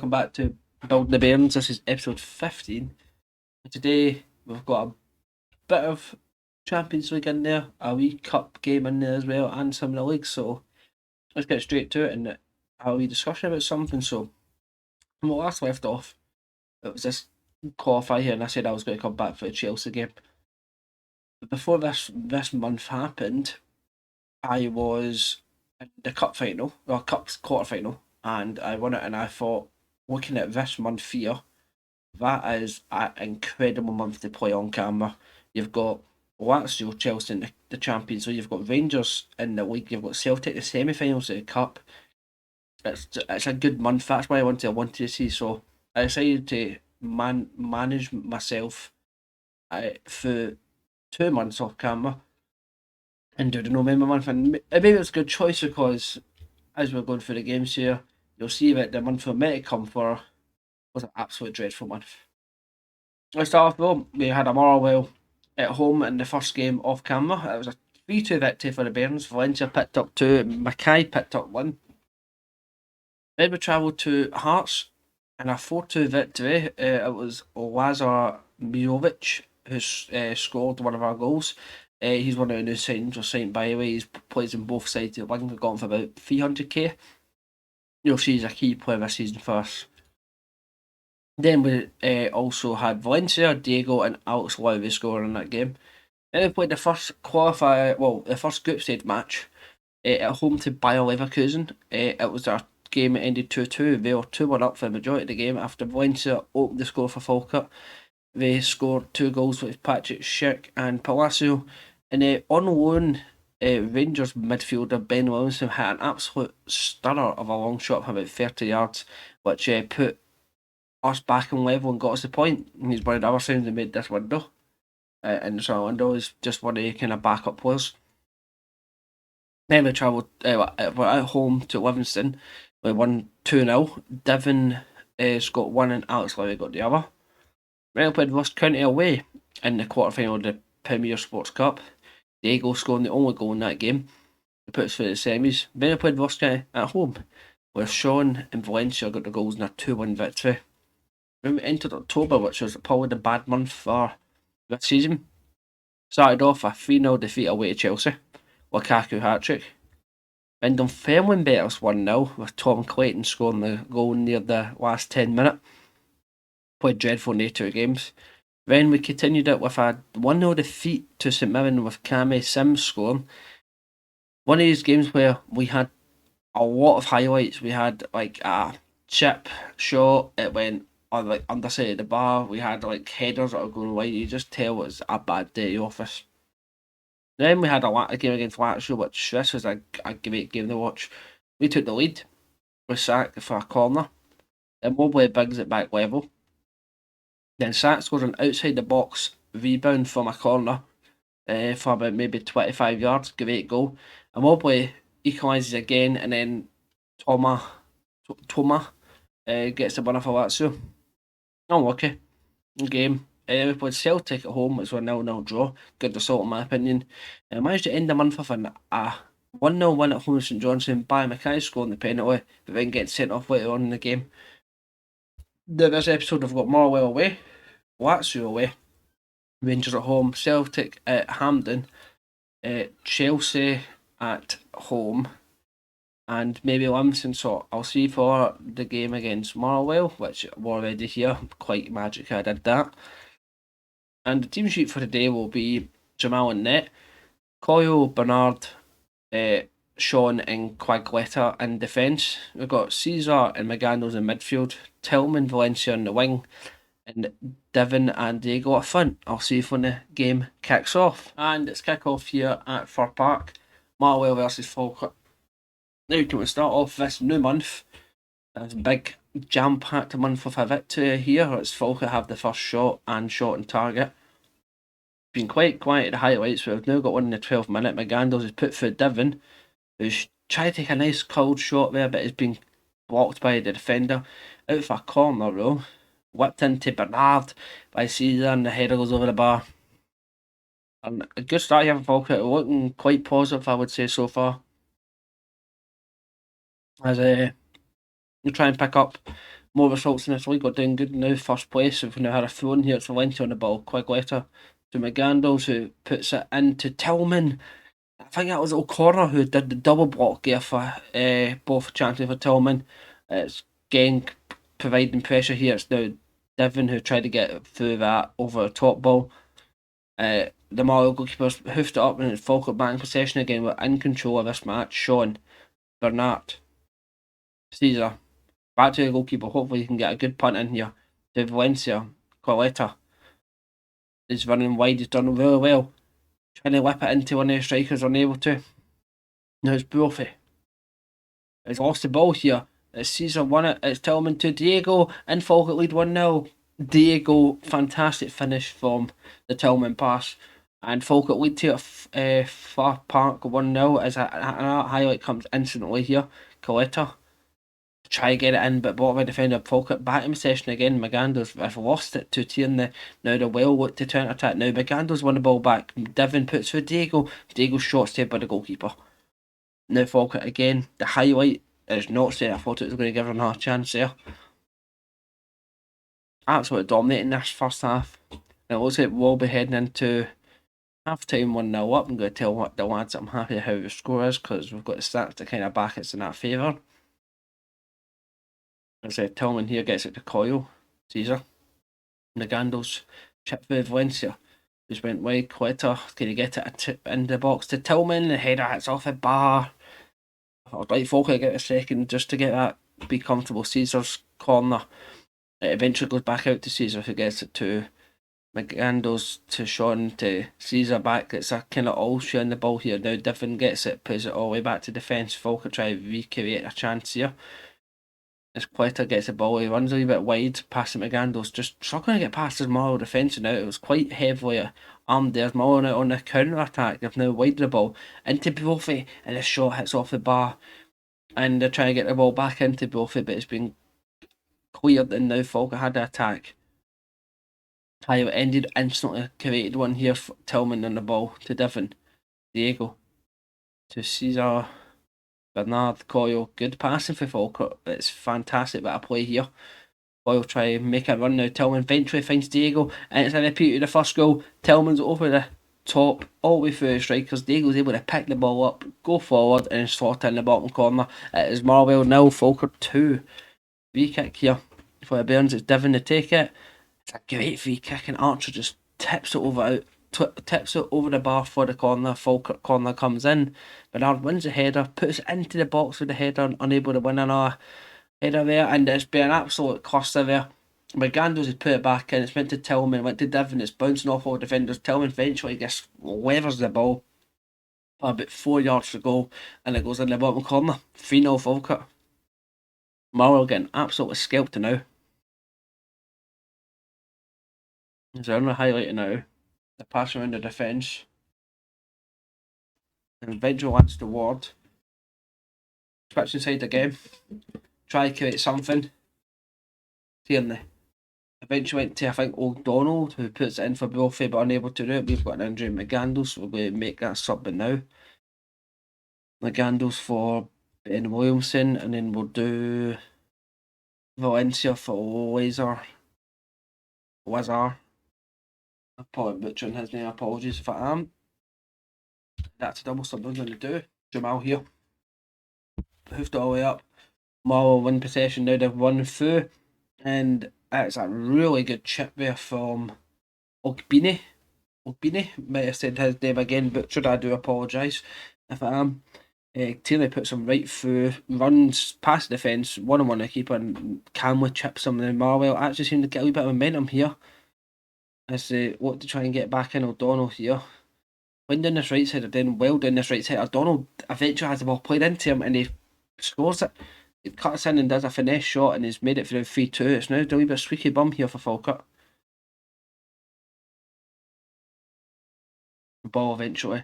welcome back to Building the Bairns. This is episode 15. Today we've got a bit of Champions League in there, a wee cup game in there as well, and some of the leagues. So let's get straight to it and have a wee discussion about something. So when we last left off, it was this qualify here, and I said I was going to come back for the Chelsea game. But before this month happened, I was in the cup final, or cup quarter final, and I won it. And I thought, looking at this month here, that is an incredible month to play on camera. You've got Lazio, Chelsea in the Champions League. You've got Rangers in the league. You've got Celtic in the semi-finals of the cup. It's a good month. That's why I wanted to see. So I decided to manage myself for 2 months off camera and do the November month. And maybe it's a good choice because as we're going through the games here, you'll see that the month we're meant to come for was an absolute dreadful month. Let's start off though. We had a Motherwell at home in the first game off camera. It was a 3-2 victory for the Bairns. Valencia picked up 2, Mackay picked up 1. Then we travelled to Hearts in a 4-2 victory. It was Lazar Mijovic who scored one of our goals. He's one of the new signings or signed by the way. He's plays in both sides of the wing. We've got him for about 300k. You'll see he's a key player this season for us. Then we also had Valencia, Diego and Alex Lowry scoring in that game. Then we played the first the first group stage match at home to Bayer Leverkusen. It was a game that ended 2-2. They were 2-1 up for the majority of the game after Valencia opened the score for Falkirk. They scored 2 goals with Patrick Schick and Palacio. And on loan, Rangers midfielder Ben Williamson had an absolute stunner of a long shot from about 30 yards, which put us back in level and got us the point. And he's one of the other signs that made this window. And so window is just one of the kind of backup players. Then we travelled, we're at home to Livingston. We won 2-0. Devon got 1 and Alex Lowry got the other. Then we played Ross County away in the quarter final of the Premier Sports Cup. Diego scoring the only goal in that game to put us through the semis. Then we played Ross County at home, where Sean and Valencia got the goals in a 2-1 victory. Then we entered October, which was probably the bad month for this season. Started off a 3-0 defeat away to Chelsea. Lukaku hat-trick. Then Dunfermline beat us 1-0 with Tom Clayton scoring the goal near the last 10 minutes. Played dreadful in the 2 games. Then we continued it with a 1-0 defeat to St Mirren with Cammy Sims scoring. One of these games where we had a lot of highlights. We had like a chip shot, it went on like underside of the bar. We had like headers that were going wide. You just tell it was a bad day at the office. Then we had a game against Lazio, which this was a great game to watch. We took the lead with Sack for a corner. Then Mobley brings it back level. Then Sack scores an outside the box rebound from a corner for about maybe 25 yards. Great goal. And Mobley equalises again, and then Toma gets the winner for Lazio. Unlucky game. We played Celtic at home. It was a 0-0 draw. Good result in my opinion. Managed to end the month with a 1-0 win at home to St Johnstone by Mackay scoring the penalty, but then getting sent off later on in the game. This episode I've got Motherwell away, Lazio away, Rangers at home, Celtic at Hampden, Chelsea at home, and maybe Livingston. So I'll see for the game against Motherwell, which we're already here. Quite magic I did that. And the team sheet for today will be Jamal in net, Coyle, Bernard, Sean and Quagletta in defence. We've got Caesar and McGandles in midfield, Tillman, Valencia in the wing, and Devon and Diego up front. I'll see if when the game kicks off. And it's kick off here at Fir Park, Motherwell versus Falkirk. Now can we start off this new month? This big jam-packed month with a victory here. It's Falkirk have the first shot and shot on target. Been quite quiet at the highlights, but we've now got one in the 12th minute. McGandles has put through Devon, who's tried to take a nice cold shot there, but has been blocked by the defender. Out for a corner though. Whipped into Bernard by Caesar, and the header goes over the bar. And a good start here for Falkirk, looking quite positive I would say so far. As we try and pick up more results in this league. We're doing good now, first place. We've now had a throw-in here. It's Valencia on the ball. Quick letter to McGandles, who puts it into Tillman. I think that was O'Connor who did the double block there for both chances for Tillman. It's again providing pressure here. It's now Devon who tried to get through that over the top ball. The Mario goalkeepers hoofed it up and it's Falkirk back in possession again. We're in control of this match. Sean, Bernat, Caesar, back to the goalkeeper. Hopefully he can get a good punt in here. To Valencia, Coletta is running wide. He's done really well. Trying to whip it into one of the strikers, unable to. Now it's Brophy. He's lost the ball here. It's Caesar won it. It's Tillman to Diego. And Falkirk lead 1-0. Diego, fantastic finish from the Tillman pass. And Falkirk lead to Far Park 1-0 as a highlight comes instantly here. Coletta try to get it in, but bought by defender Falkirk back in possession again. Magando's have lost it to Tierney. Now the well look to counter attack. Now Magando's won the ball back. Devon puts for Diego. Diego's shot saved by the goalkeeper. Now Falkirk again. The highlight is not there. I thought it was going to give her another chance there. Absolutely dominating this first half. And it looks like we'll be heading into half time 1-0 up. I'm going to tell what the lads I'm happy how the score is because we've got the stats to kind of back us in that favour. As Tillman here gets it to Coyle, Caesar. Nagandles chip for Valencia, who's went wide. Quetta, can he get it a tip in the box to Tillman? The header hits off the bar. I'd like Falkirk to get a second just to get that, be comfortable. Caesar's corner. It eventually goes back out to Caesar, who gets it to McGandles, to Sean, to Caesar back. It's a kind of all sharing the ball here. Now Devon gets it, puts it all the way back to defence. Falkirk try to recreate a chance here. As Quetta gets the ball, he runs a wee bit wide, passing McGandles, just struggling to get past his Marlow defence now. It was quite heavily armed there. Marlow now on the counter attack. They've now widened the ball into Brophy, and the shot hits off the bar. And they're trying to get the ball back into Brophy, but it's been cleared, and now Falkirk had the attack. Highlight ended instantly, created one here for Tillman on the ball to Devon. Diego to Caesar. Bernard, Coyle, good passing for Falkirk. It's fantastic bit of play here. Coyle try and make a run now. Tillman eventually finds Diego, and it's a repeat of the first goal. Tillman's over the top, all the way through the strikers. Diego's able to pick the ball up, go forward, and slot in the bottom corner. It is Marwell 0, Falkirk 2. Free kick here for the Bairns. It's Devon to take it. It's a great free kick, and Archer just tips it over the bar for the corner. Falkirk corner comes in. Bernard wins the header, puts it into the box with the header, unable to win another header there, and it's been an absolute cluster there. McGandles has put it back in. It's went to Tillman, went to Devon. It's bouncing off all defenders. Tillman eventually just levers the ball about 4 yards to go, and it goes in the bottom corner. 3-0 Falkirk. Marwell getting absolutely scalped now. They're on the highlight now. The pass around the defence. And Vigil wants to Ward. Switch inside again. Try to create something. Tierney. Eventually went to, I think, O'Donnell, who puts it in for Brophy, but unable to do it. We've got an injury in McGandles, so we're going to make that sub now. McGandles for Ben Williamson, and then we'll do Valencia for Lazar. I'm probably butchering his name, apologies if I am. That's a double sub I'm going to do. Jamal here. Hoofed all the way up. Marlow win possession now, they've won through. And it's a really good chip there from Ogbini. Might have said his name again, butchered. I do apologise if I am. Tierney puts him right through, runs past the defence, 1-on-1 the keeper, and calmly chips him. And Marwell actually seemed to get a wee bit of momentum here as they look to try and get back in. O'Donnell here. Went down this right side, then well down this right side. O'Donnell eventually has the ball played into him and he scores it. He cuts in and does a finesse shot and he's made it through 3-2. It's now a wee bit squeaky bum here for Falkirk. The ball eventually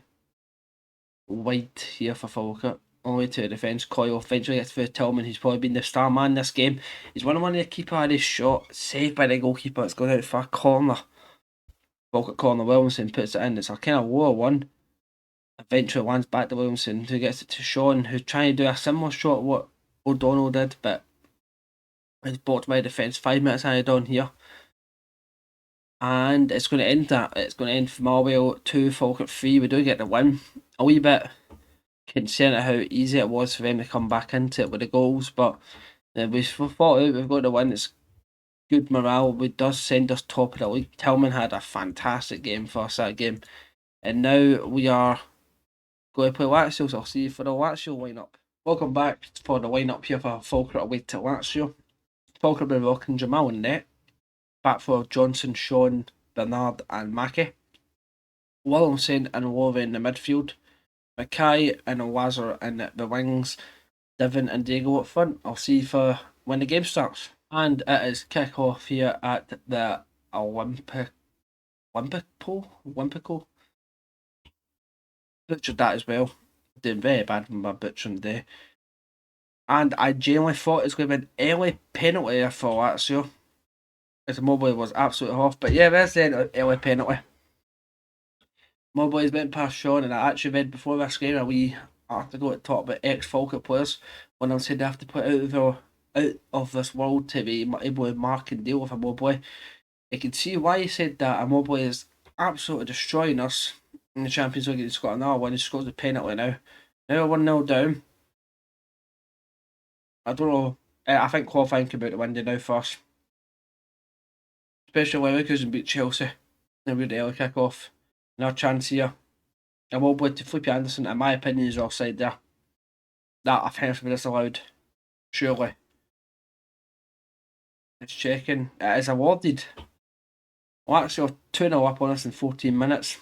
wide here for Falkirk. All the way to the defence. Coyle eventually gets through Tillman. He's probably been the star man this game. He's one of the keeper had his shot saved by the goalkeeper. It's gone out for a corner. Falkirk corner. Williamson puts it in. It's a kind of lower one. Eventually lands back to Williamson, who gets it to Sean, who's trying to do a similar shot what O'Donnell did, but It's brought my defence 5 minutes added on here. And it's going to end that. It's going to end for Marwell 2, Falkirk 3. We do get the win. A wee bit concerned at how easy it was for them to come back into it with the goals, but we fought out, we've got the win. It's good morale. It does send us top of the league. Tillman had a fantastic game for us that game. And now we are going to play Lazio, so I'll see you for the Lazio line-up. Welcome back for the line-up here for Falkirk away to Lazio. Falkirk will be rocking Jamal in net. Back for Johnson, Sean, Bernard and Mackie. Williamson and Lowry in the midfield. Mackay and Lazar in the wings. Devon and Diego up front. I'll see you for when the game starts. And it is kick-off here at the Olympico. Butchered that as well. Doing very bad with my butchering day. And I genuinely thought it was going to be an early penalty for Lazio, as Mobley was absolutely off. But yeah, there's the early penalty. Mobley's went past Sean, and I actually read before this game a wee article that talked about ex-Falkirk players when I said they have to put out of this world to be able to mark and deal with a Mobley. You can see why he said that. A Mobley is absolutely destroying us in the Champions League. He's got another one. He scores the penalty now. Now 1-0 down. I don't know. I think qualifying could be out the window now first. Especially when Leverkusen beat Chelsea. Then we had the early kick off. Another chance here. A Mobley to Felipe Anderson, in my opinion, is offside there. That offence was disallowed. Surely. It's checking. It is awarded. Well, actually, 2-0 up on us in 14 minutes.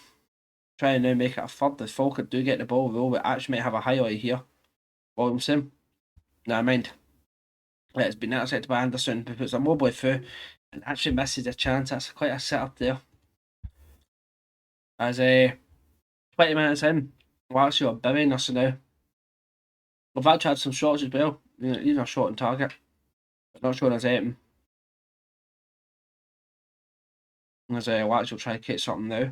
Trying to now make it a third. As Falkirk do get the ball, though, we actually might have a highlight here. Williamson. Never mind. It's been intercepted by Anderson, who puts a Mobley through and actually misses a chance. That's quite a setup there. As 20 minutes in, we're actually are burying us now. We've actually had some shots as well. Even a shot on target. It's not showing us anything. As we'll actually try to get something now.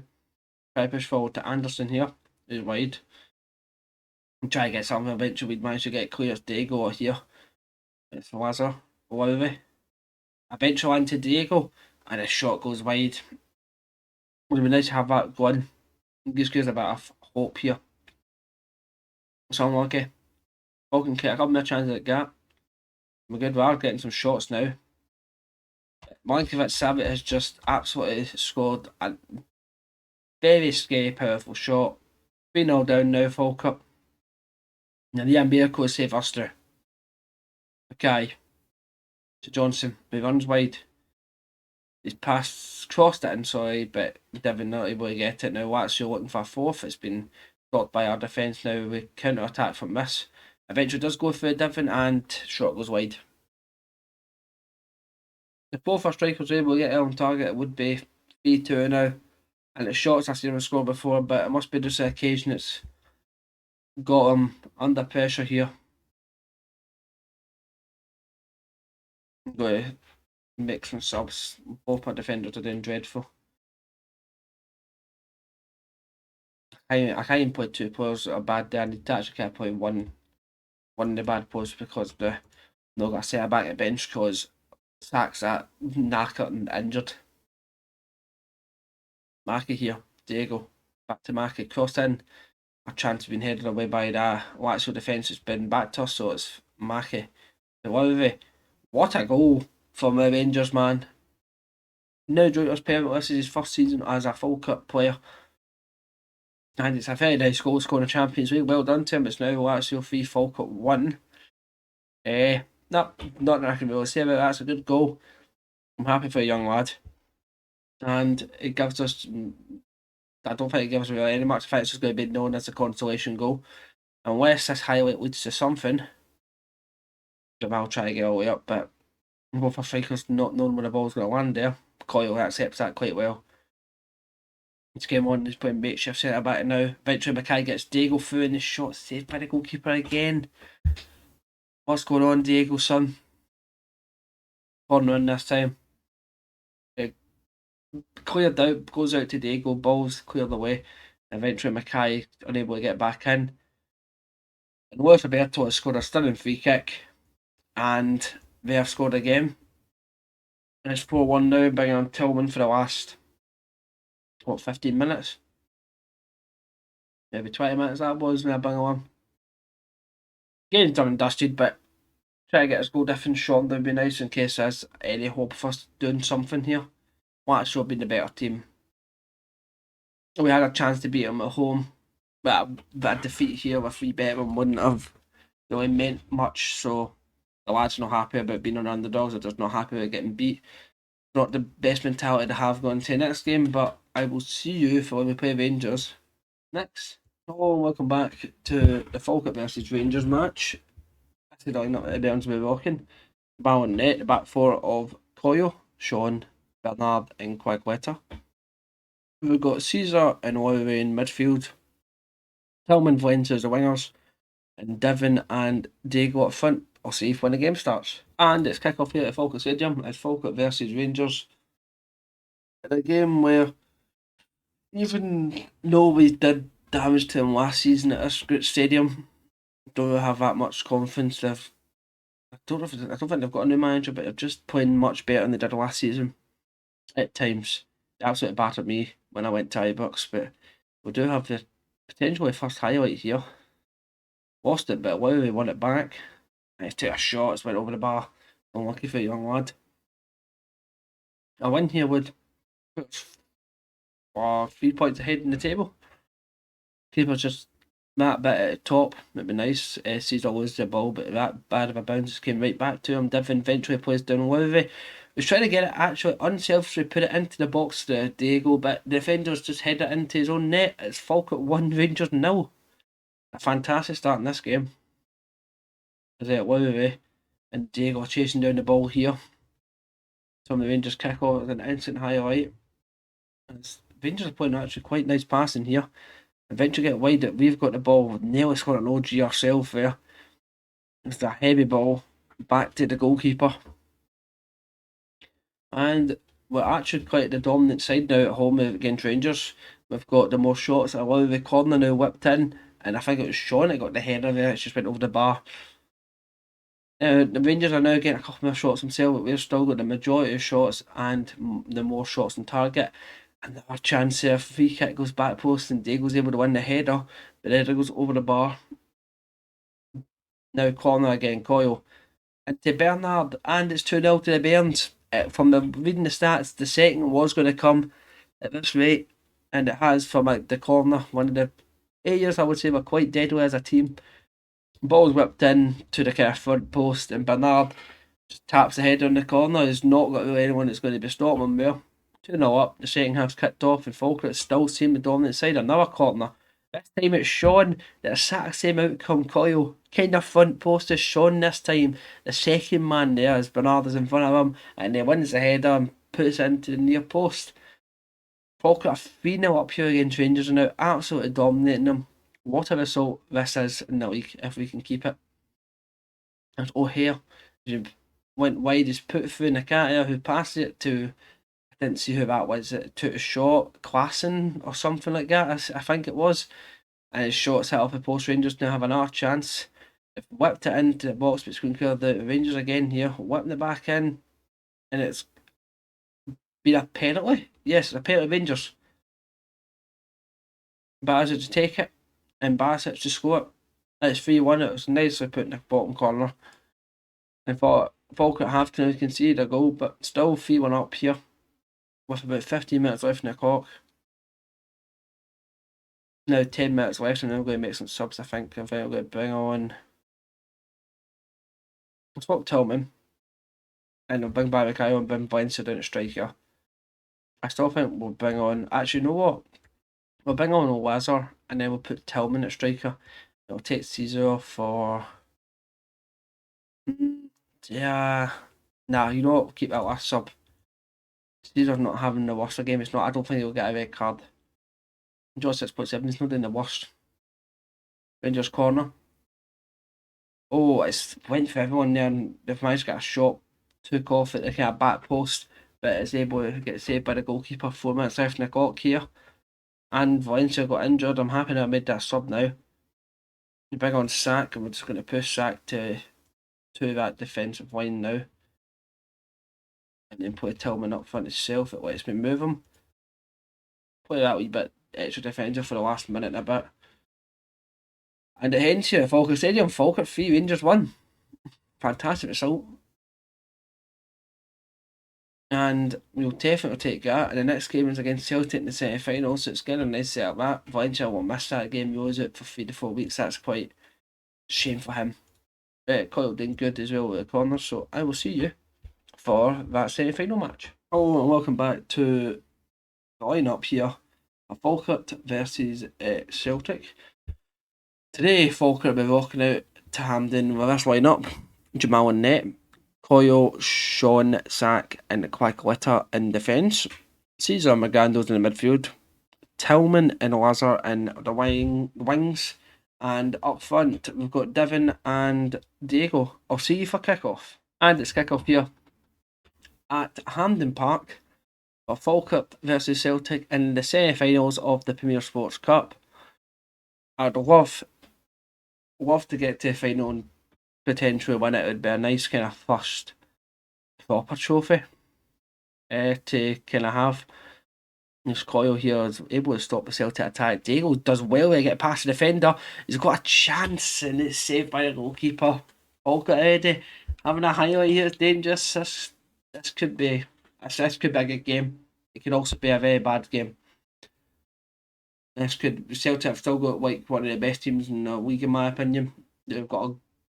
Try to push forward to Anderson here. He's wide. And try to get something. Eventually we'd manage to get clear as Diego here. It's Lazar. Lowry. Eventually into Diego. And his shot goes wide. It would be nice to have that going. It just gives a bit of hope here. It's unlucky. Falcon kick. I got me a chance at that. We're good. We are getting some shots now. Milinkovic-Savic has just absolutely scored a very scary, powerful shot. 3-0 down now, Falkirk. Now the Miracle has saved us through. Okay. To Johnson. He runs wide. He's crossed it in, sorry, but Devon not able to get it. Now Lazio looking for a fourth. It's been blocked by our defence now. We counter attack from this. Eventually does go through Devon and shot goes wide. If both our strikers were able to get it on target, it would be 3-2 now. And it's shots I've seen him score before, but it must be just an occasion it's got him under pressure here. I'm going to make some subs. Both my defenders are doing dreadful. I can't even play two players that are bad there. I need to actually keep playing one of the bad players because they're not got to set back at bench because Sacks that knackered and injured. Mackie here, Diego, back to Mackie, crossed in. A chance being headed away by the Lazio defence has been back to us, so it's Mackie. Lowry, what a goal from the Rangers man. Now joined us permanently. This is his first season as a Falkirk player. And it's a very nice goal scoring a Champions League. Well done to him. It's now Lazio 3, Falkirk 1. Nothing I can really say about that. It's a good goal. I'm happy for a young lad. And it gives us, I don't think it gives us really any much. I think it's just going to be known as a consolation goal. Unless this highlight leads to something, I'll try to get all the way up, but both our strikers not knowing where the ball's going to land there. Coyle accepts that quite well. It's game on, he's playing makeshift centre back now. Eventually Mackay gets Diego through and the shot saved by the goalkeeper again. What's going on, Diego, son? Corner in this time. Cleared out, goes out to Diego, balls cleared away. Eventually Mackay unable to get back in. And Luis Alberto has scored a stunning free kick. And they have scored again. And it's 4-1 now, bringing on Tillman for the last, 15 minutes? Maybe 20 minutes that was when I bring on. Game's done and dusted, but try to get us goal difference shortened would be nice in case there's any hope of us doing something here. Watford been the better team. We had a chance to beat them at home, but a defeat here with 3 better wouldn't have really meant much. So the lads are not happy about being on underdogs. They're just not happy about getting beat. Not the best mentality to have going to the next game, but I will see you for when we play Rangers next. Hello and welcome back to the Falkirk versus Rangers match. I said I not the Bairns will be rocking. Ball on net, the back four of Coyle, Sean, Bernard, and Quagletta. We've got Caesar and Lowry in midfield, Tillman, Valencia as the wingers, and Devon and Diego up front. I'll see if when the game starts. And it's kick off here at Falkirk Stadium. It's Falkirk versus Rangers. In a game where, even though we did damage to them last season at this great stadium, don't really have that much confidence. I don't think they've got a new manager, but they're just playing much better than they did last season. At times, they absolutely battered me when I went to Ibrox, but we do have the potentially first highlight here. Lost it, but wow, we won it back. And he took a shot, it's went over the bar. Unlucky for a young lad. A win here would put us 3 points ahead in the table. Keeper's just that bit at the top, it'd be nice. Caesar loses the ball, but that bad of a bounce just came right back to him. Devon eventually plays down Lowry. Was trying to get it actually unselfishly, put it into the box to Diego, but the defenders just head it into his own net. It's Falkirk 1, Rangers 0. A fantastic start in this game. As Lowry and Diego chasing down the ball here. Some of the Rangers kick off with an instant highlight. Rangers are playing actually quite nice passing here. Eventually get wide that we've got the ball, nearly scored an OG ourselves there. It's a heavy ball back to the goalkeeper. And we're actually quite the dominant side now at home against Rangers. We've got the more shots. I love the corner now whipped in, and I think it was Sean that got the header there. It just went over the bar. The Rangers are now getting a couple more shots themselves, but we've still got the majority of shots and the more shots on target. And our chance there, free kick goes back post, and Diego's able to win the header, but the header goes over the bar. Now corner again, Coyle. And to Bernard, and it's 2-0 to the Bairns. From reading the stats, the second was going to come at this rate, and it has from the corner. One of the areas I would say we're quite deadly as a team. Ball's whipped in to the kind of front post, and Bernard just taps the head on the corner. He's not got really anyone that's going to be stopping him there. 2-0 up, the second half's kicked off, and Falkirk still seem the dominant side. Another corner. This time it's Sean, the exact same outcome. Coyle, kind of front post is Sean this time. The second man there as Bernard is in front of him, and he wins the header and puts it into the near post. Falkirk are 3-0 up here against Rangers and now absolutely dominating them. What a result this is in the league if we can keep it. There's O'Hare, who went wide, he's put through Nakata, who passed it to, I didn't see who that was, it took a shot, Klassen or something like that, I think it was. And his shot's hit off the post. Rangers now have another chance. They've whipped it into the box, but it's going to clear the Rangers again here, whipping it back in, and it's been a penalty. Yes, a penalty Rangers. Barisic to take it, and Barisic to score it. It's 3-1. It was nicely put in the bottom corner. I thought Falkirk have to concede a goal, but still 3-1 up here with about 15 minutes left in the clock. Now 10 minutes left, and I'm going to make some subs. I think I'm going to bring on. I'll swap Tillman, and I'll bring back Kyle and bring Valencia down to striker. I still think we'll bring on. Actually, you know what? We'll bring on Lazar, and then we'll put Tillman at striker. It'll take Caesar off for. Yeah. Nah, you know what? We'll keep that last sub. Caesar's not having the worst of game. It's not. I don't think he'll get a red card. John 6.7 is not doing the worst. Rangers corner. Oh, it's went for everyone there, and they've managed to get a shot. Took off at the kind of back post, but it's able to get saved by the goalkeeper. 4 minutes left in the clock here. And Valencia got injured. I'm happy that I made that sub now. Big on Sack, and we're just going to push Sack to that defensive line now. and then play Tillman up front itself. It lets me move him. Play that wee bit extra defender for the last minute and a bit. And it ends here at Falkirk Stadium. Falkirk 3, Rangers 1. Fantastic result. And we'll definitely take that. And the next game is against Celtic in the semi-final, so it's getting a nice set up that. Valencia will miss that game. He was out for 3 to 4 weeks. That's quite a shame for him. Coyle doing good as well with the corners, so I will see you for that semi-final match. Hello and welcome back to the lineup here for Falkirk versus Celtic. Today, Falkirk will be walking out to Hampden with this lineup: Jamal in net, Coyle, Sean, Sack, and Quackletta in defence, Caesar McGandles in the midfield, Tillman and Lazar in the wings, and up front we've got Devon and Diego. I'll see you for kick-off. And it's kick-off here at Hampden Park for Falkirk versus Celtic in the semi-finals of the Premier Sports Cup. I'd love to get to the final and potentially win it. It would be a nice kind of first proper trophy to kind of have. This Coyle here is able to stop the Celtic attack. Diego does well to get past the defender. He's got a chance and it's saved by the goalkeeper. Falkirk already having a highlight here. It's dangerous. This could be a good game. It could also be a very bad game. Celtic have still got like one of the best teams in the league in my opinion. They've got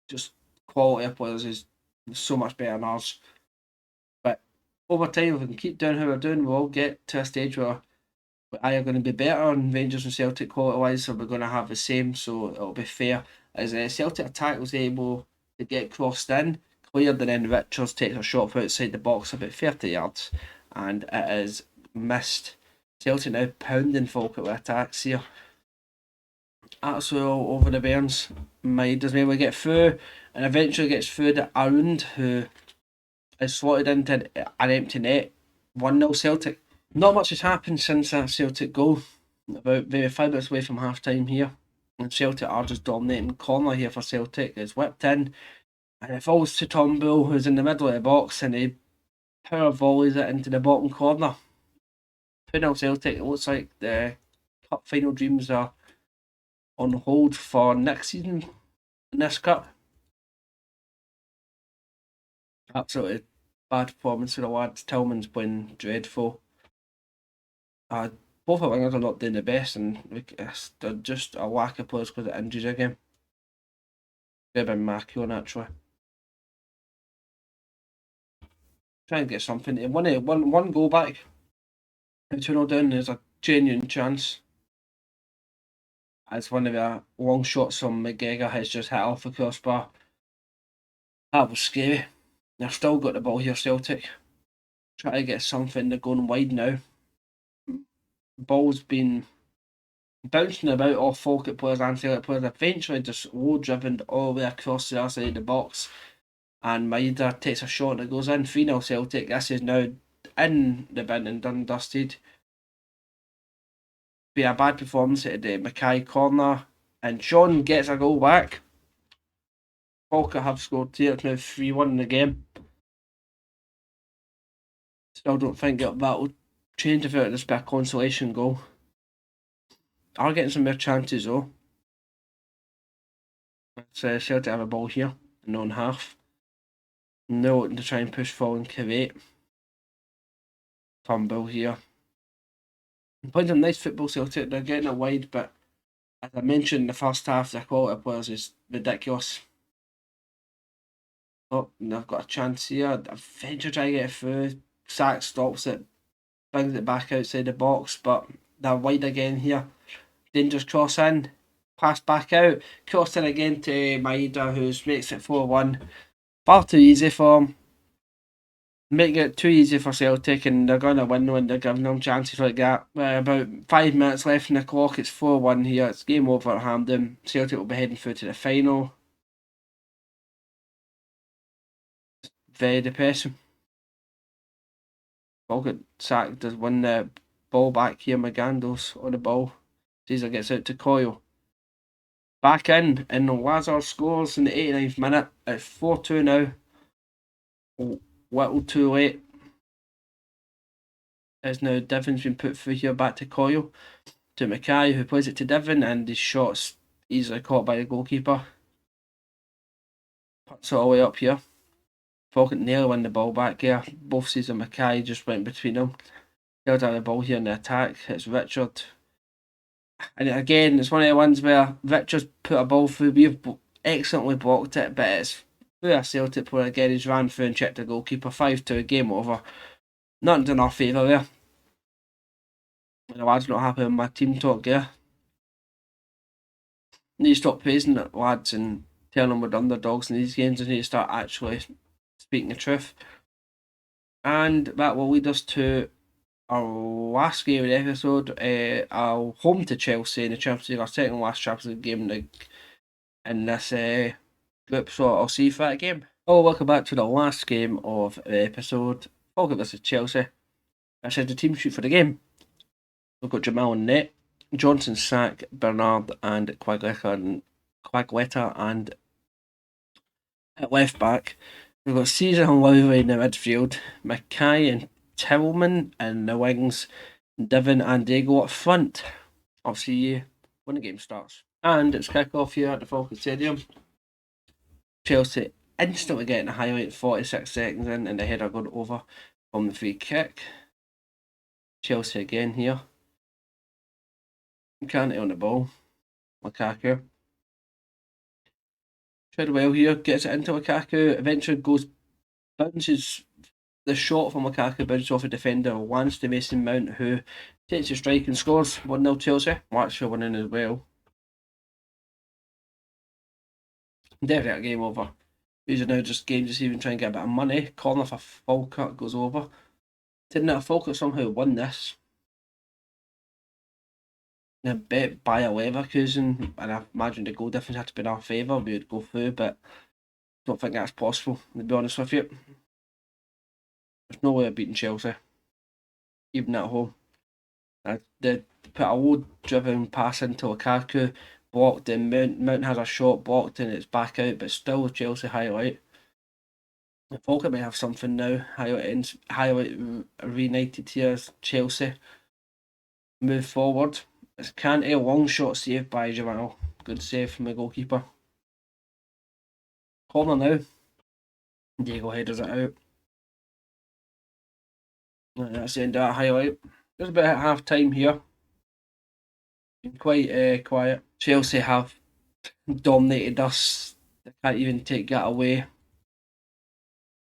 just quality of players is so much better than ours. But over time, if we can keep doing how we're doing, we'll get to a stage where we're either going to be better on Rangers and Celtic quality wise, or we're going to have the same, so it'll be fair. As Celtic attack was able to get crossed in, cleared, and then Richards takes a shot from outside the box about 30 yards, and it is missed. Celtic now pounding Falkirk with attacks here. Absolutely all over the Bairns. Maid doesn't able to get through, and eventually gets through to Arund, who is slotted into an empty net. 1-0 Celtic. Not much has happened since that Celtic goal. About maybe 5 minutes away from half time here. And Celtic are just dominating. Corner here for Celtic is whipped in. And it falls to Tom Bull, who's in the middle of the box, and he power volleys it into the bottom corner. 2-0 Celtic. It looks like the cup final dreams are on hold for next season in this cup. Absolutely bad performance for the lads. Tillman's been dreadful. Both our wingers are not doing the best, and they're just a lack of players because of injuries again. They've been Macchio naturally. Try and get something. One goal back. 2-0 down, there's a genuine chance. As one of the long shots from McGregor has just hit off the crossbar. That was scary. They've still got the ball here, Celtic. Try to get something. They're going wide now. Ball's been bouncing about off Falkirk players and Celtic players. Eventually just low driven all the way across the other side of the box. And Maida takes a shot and it goes in. 3-0 Celtic. This is now in the bin and done dusted. Be a bad performance at the Mackay corner. And Sean gets a goal back. Falkirk have scored here. It's now 3-1 in the game. Still don't think that will change if it's a consolation goal. Are getting some more chances though. Let's Celtic have a ball here in on half. No looking to try and push forward and create. Fumble here. Playing some nice football Celtic. They're getting it wide, but as I mentioned in the first half, the quality of players is ridiculous. Oh, and they've got a chance here. Eventually try to get it through. Sack stops it, brings it back outside the box, but they're wide again here. Dangerous cross in, pass back out, cross in again to Maida, who makes it 4-1. Far too easy for him. Making it too easy for Celtic, and they're going to win when they're giving them chances like that. About 5 minutes left in the clock, it's 4-1 here. It's game over at Hampden. Celtic will be heading through to the final. Very depressing. Falkirk Sack does win the ball back here. McGandles on the ball. Caesar gets out to Coyle. Back in, and Lazar scores in the 89th minute. It's 4-2 now. Little too late. as now Divon's been put through here back to Coyle, to Mackay, who plays it to Divon, and his shot's easily caught by the goalkeeper. Puts it all the way up here. Falkett nearly won the ball back here. Both sees and Mackay just went between them. Held out the ball here in the attack. It's Richard. And again, it's one of the ones where Richard's put a ball through. We've excellently blocked it, but it's through a Celtic player again. He's ran through and checked the goalkeeper. 5-2, game over. Nothing's in our favour there. And the lad's not happy with my team talk here. Need to stop praising the lads and telling them we're underdogs in these games. And need to start actually speaking the truth. And that will lead us to our last game of the episode. Our home to Chelsea in the Champions League, our second last Champions League game in this group. So I'll see you for that game. Oh, welcome back to the last game of the episode. Falkett versus Chelsea. This is the team sheet for the game. We've got Jamal in net, Johnson, Sack, Bernard, and Quagletta and at left back. We've got Caesar and Lowry in the midfield, Mackay and Tillman in the wings, Divon and Diego up front. I'll see you when the game starts. And it's kick-off here at the Falkett Stadium. Chelsea instantly getting a highlight 46 seconds in, and the header going over from the free kick. Chelsea again here. Canty on the ball. Lukaku. Treadwell here gets it into Lukaku. Eventually bounces the shot from Lukaku, bounces off a defender, lands to Mason Mount, who takes a strike and scores 1-0 Chelsea. Watch winning as well. Definitely a game over. These are now just games just even trying to get a bit of money. Corner for Falkett goes over. Didn't it Falkett somehow won this? Bet by a Leverkusen, and I imagine the goal difference had to be in our favour. We would go through, but I don't think that's possible, to be honest with you. There's no way of beating Chelsea, even at home. They put a low driven pass into Lukaku, blocked, and Mount has a shot blocked, and it's back out, but still a Chelsea highlight. Falkett may have something now. Highlight reunited here as Chelsea move forward. It's Canty, a long shot saved by Jamal. Good save from the goalkeeper. Corner now. Diego headers it out. And that's the end of that highlight. Just about at half time here. Been quite quiet. Chelsea have dominated us. They can't even take that away.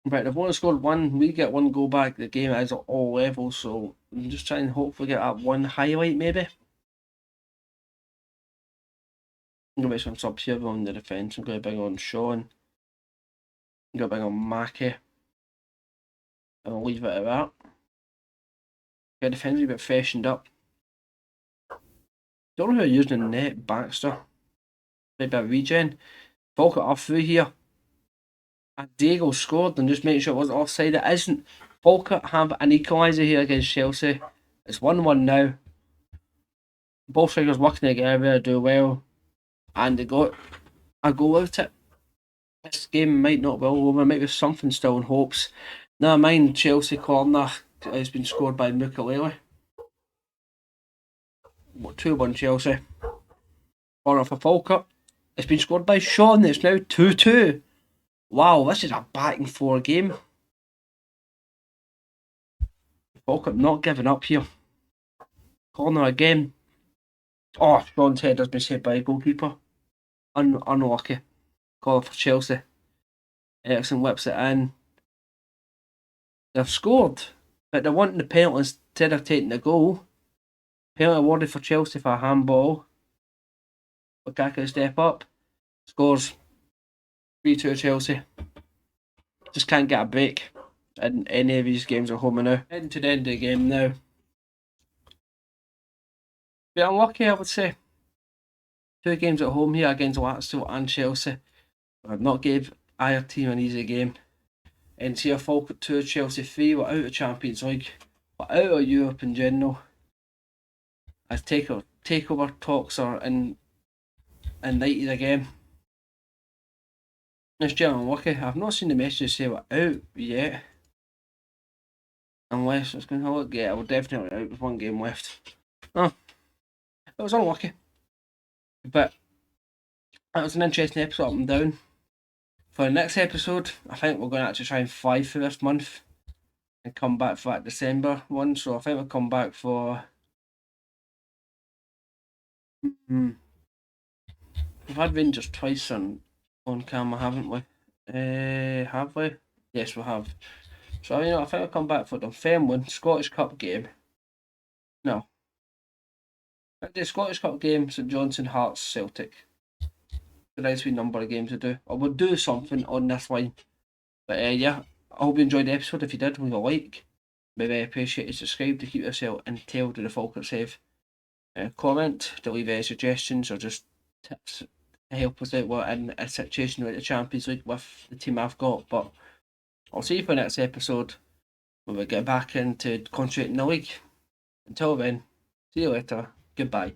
But they've only scored one. We get one goal back. The game is at all levels, so I'm just trying to hopefully get that one highlight maybe. I'm going to make some subs here on the defence. I'm going to bring on Sean. I'm going to bring on Mackie. And I'll leave it at that. The defence is a bit freshened up. Don't know who are using the net. Baxter. Maybe a regen. Falkett up through here. And Diego scored and just make sure it wasn't offside. It isn't. Falkett have an equaliser here against Chelsea. It's 1-1 now. Both strikers working together, do well. And they got a goal out it. This game might not be all over. There might be something still in hopes. Never mind, Chelsea corner has been scored by Mukalele. 2-1 Chelsea. Corner for Falkett. It's been scored by Sean. It's now 2-2. Wow, this is a batting 4 game. Falkett not giving up here. Corner again. Oh, Sean's header's been saved by a goalkeeper. Unlucky. Call for Chelsea. Ericsson whips it in. They've scored, but they're wanting the penalty instead of taking the goal. Penalty awarded for Chelsea for a handball. Lukaku step up. Scores 3-2 Chelsea. Just can't get a break in any of these games at home now. Heading to the end of the game now. Bit unlucky, I would say. 2 games at home here against Lazio and Chelsea. I've not gave either team an easy game. And see a Falkett 2, Chelsea 3. We're out of Champions League. We're out of Europe in general. As takeover talks are indicted again. It's generally unlucky. I've not seen the message say we're out yet. unless it's going to look. Yeah, we're definitely out with one game left. Oh, it was unlucky, but that was an interesting episode up and down. For the next episode, I think we're going to actually try and fly through this month and come back for that December one. So I think we'll come back for. We've had Rangers twice on camera, haven't we? Have we? Yes, we have. So I think I'll come back for the Fenway Scottish Cup game. No, the Scottish Cup game, St Johnstone Hearts Celtic. A nice wee number of games to do. I would do something on this line. But yeah, I hope you enjoyed the episode. If you did, leave a like. Maybe appreciate you subscribe to keep yourself intel to the Falkland Save. Comment to leave any suggestions or just tips to help us out. We're in a situation with the Champions League with the team I've got. But I'll see you for the next episode when we get back into concentrating the league. Until then, see you later. Goodbye.